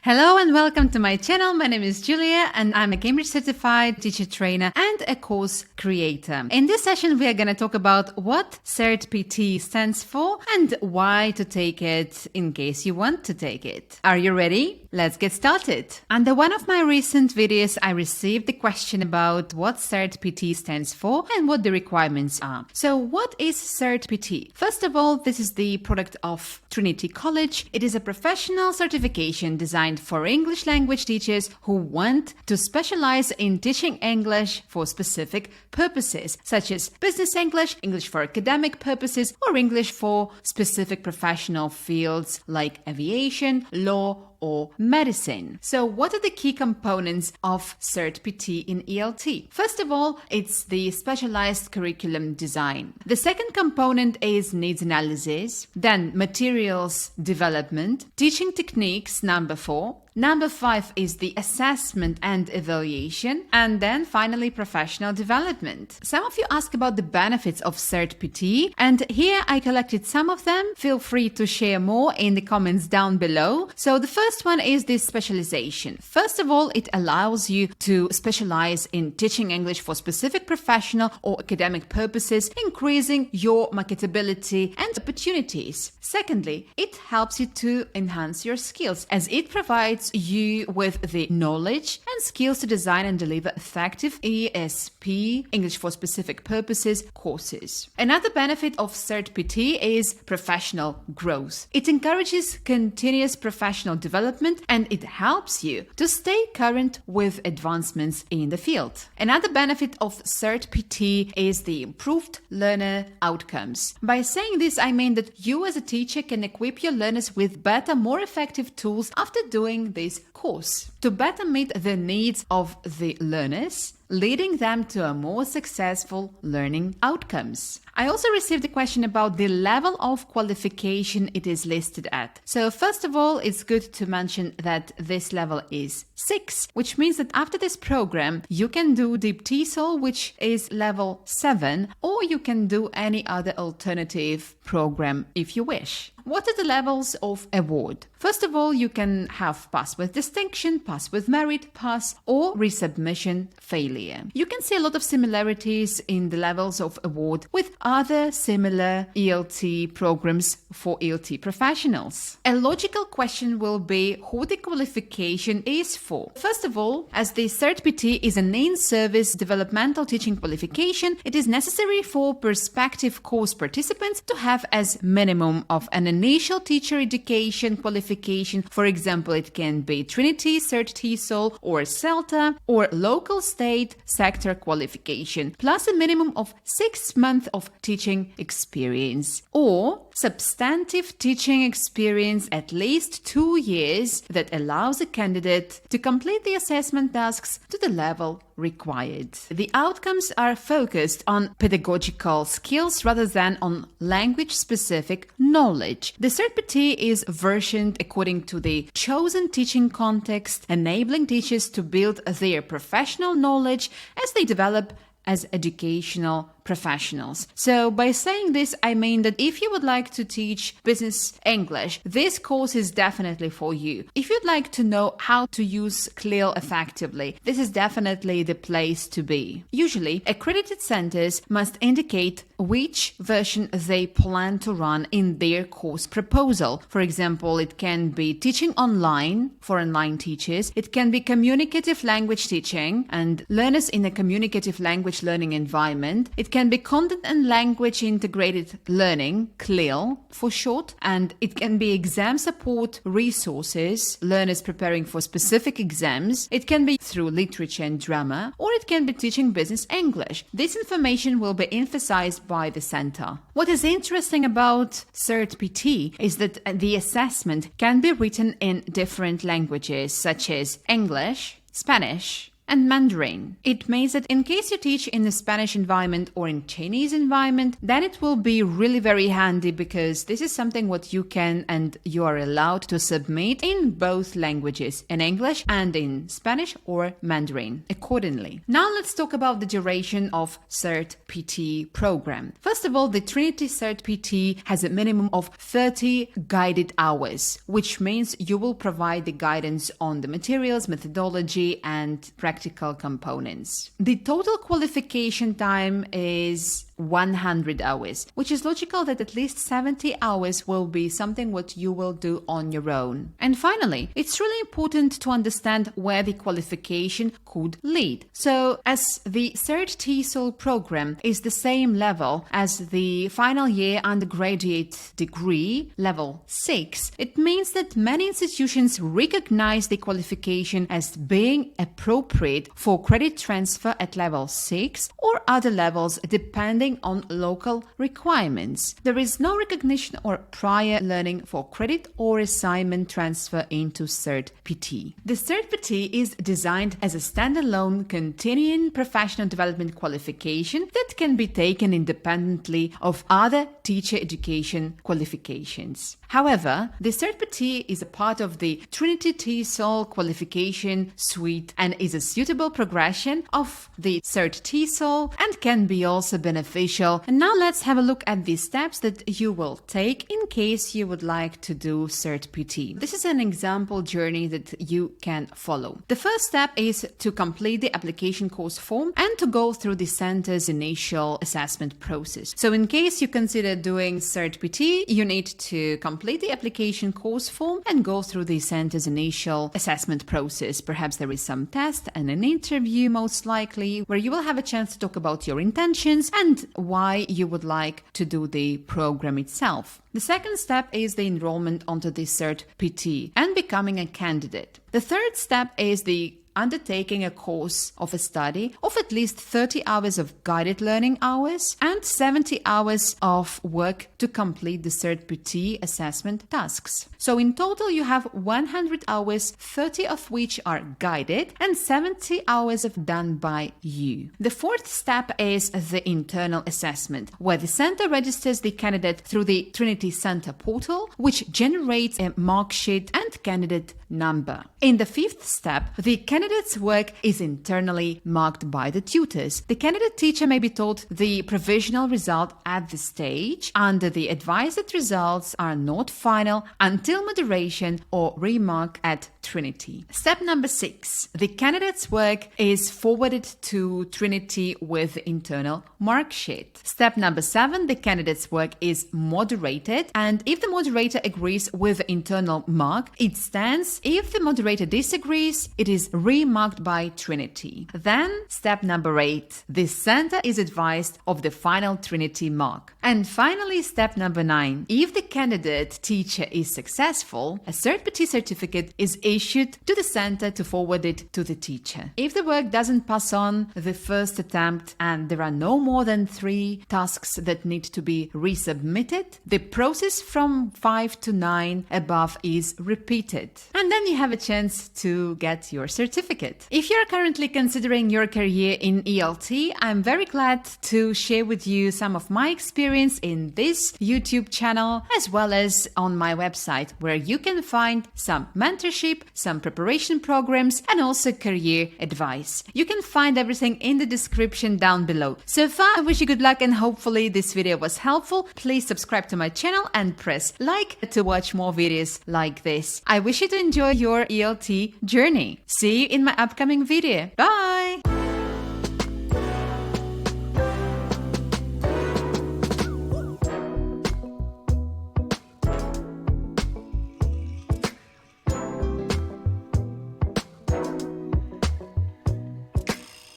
Hello and welcome to my channel. My name is Julia and I'm a Cambridge certified teacher trainer and a course creator. In this session, we are going to talk about what CertPT stands for and why to take it in case you want to take it. Are you ready? Let's get started. Under one of my recent videos, I received the question about what CertPT stands for and what the requirements are. So what is CertPT? First of all, this is the product of Trinity College. It is a professional certification designed for English language teachers who want to specialize in teaching English for specific purposes, such as business English, English for academic purposes, or English for specific professional fields like aviation, law, or medicine. So what are the key components of CertPT in ELT? First of all, it's the specialized curriculum design. The second component is needs analysis, then materials development, teaching techniques, number 4. Number 5 is the assessment and evaluation, and then finally professional development. Some of you ask about the benefits of CertPT, and here I collected some of them. Feel free to share more in the comments down below. So the first one is this specialization. First of all, it allows you to specialize in teaching English for specific professional or academic purposes, increasing your marketability and opportunities. Secondly, it helps you to enhance your skills as it provides you with the knowledge and skills to design and deliver effective ESP, English for specific purposes, courses. Another benefit of CertPT is professional growth. It encourages continuous professional development and it helps you to stay current with advancements in the field. Another benefit of CertPT is the improved learner outcomes. By saying this, I mean that you as a teacher can equip your learners with better, more effective tools after doing this course to better meet the needs of the learners, leading them to a more successful learning outcomes. I also received a question about the level of qualification it is listed at. So first of all, it's good to mention that this level is 6, which means that after this program, you can do the TESOL, which is level 7, or you can do any other alternative program if you wish. What are the levels of award? First of all, you can have pass with distinction, pass with merit, pass, or resubmission failure. You can see a lot of similarities in the levels of award with other similar ELT programs for ELT professionals. A logical question will be who the qualification is for. First of all, as the CertPT is an in-service developmental teaching qualification, it is necessary for prospective course participants to have as minimum of an initial teacher education qualification. For example, it can be Trinity, Cert, TESOL, or CELTA, or local state sector qualification, plus a minimum of 6 months of teaching experience, or substantive teaching experience at least 2 years that allows a candidate to complete the assessment tasks to the level required. The outcomes are focused on pedagogical skills rather than on language-specific knowledge. The CertPT is versioned according to the chosen teaching context, enabling teachers to build their professional knowledge as they develop as educational professionals. So by saying this, I mean that if you would like to teach business English, this course is definitely for you. If you'd like to know how to use CLIL effectively, this is definitely the place to be. Usually, accredited centers must indicate which version they plan to run in their course proposal. For example, it can be teaching online for online teachers. It can be communicative language teaching and learners in a communicative language learning environment. It can be content and language integrated learning, CLIL for short, and it can be exam support resources, learners preparing for specific exams. It can be through literature and drama, or it can be teaching business English. This information will be emphasized by the center. What is interesting about CertPT is that the assessment can be written in different languages such as English, Spanish, and Mandarin. It means that in case you teach in the Spanish environment or in Chinese environment, then it will be really very handy because this is something what you can and you are allowed to submit in both languages, in English and in Spanish or Mandarin accordingly. Now let's talk about the duration of CertPT program. First of all, the Trinity CertPT has a minimum of 30 guided hours, which means you will provide the guidance on the materials, methodology, and practical components. The total qualification time is 100 hours, which is logical that at least 70 hours will be something what you will do on your own. And finally, it's really important to understand where the qualification could lead. So as the Cert TESOL program is the same level as the final year undergraduate degree, level 6, it means that many institutions recognize the qualification as being appropriate for credit transfer at level 6 or other levels depending on local requirements. There is no recognition or prior learning for credit or assignment transfer into CertPT. The CertPT is designed as a standalone continuing professional development qualification that can be taken independently of other teacher education qualifications. However, the CertPT is a part of the Trinity TESOL qualification suite and is a suitable progression of the Cert TESOL and can be also beneficial. And now let's have a look at the steps that you will take in case you would like to do CertPT. This is an example journey that you can follow. The first step is to complete the application course form and to go through the center's initial assessment process. So in case you consider doing CertPT, you need to complete the application course form and go through the center's initial assessment process. Perhaps there is some test and an interview, most likely, where you will have a chance to talk about your intentions and why you would like to do the program itself. The second step is the enrollment onto the CertPT and becoming a candidate. The third step is the undertaking a course of a study of at least 30 hours of guided learning hours and 70 hours of work to complete the CertPT assessment tasks. So in total, you have 100 hours, 30 of which are guided and 70 hours of done by you. The fourth step is the internal assessment, where the center registers the candidate through the Trinity Center portal, which generates a mark sheet and candidate number. In the fifth step, the candidate's work is internally marked by the tutors. The candidate teacher may be told the provisional result at this stage under the advice that results are not final until moderation or remark at Trinity. Step number 6. The candidate's work is forwarded to Trinity with internal mark sheet. Step number 7. The candidate's work is moderated, and if the moderator agrees with the internal mark, it stands. If the moderator disagrees, it is remarked by Trinity. Then, step number 8. The center is advised of the final Trinity mark. And finally, step number 9. If the candidate teacher is successful, a CertPT certificate is issued to the center to forward it to the teacher. If the work doesn't pass on the first attempt and there are no more than 3 tasks that need to be resubmitted, the process from 5 to 9 above is repeated. And then you have a chance to get your certificate. If you're currently considering your career in ELT, I'm very glad to share with you some of my experience in this YouTube channel as well as on my website, where you can find some mentorship, some preparation programs, and also career advice. You can find everything in the description down below. So far, I wish you good luck and hopefully this video was helpful. Please subscribe to my channel and press like to watch more videos like this. I wish you to enjoy your ELT journey. See you in my upcoming video. Bye!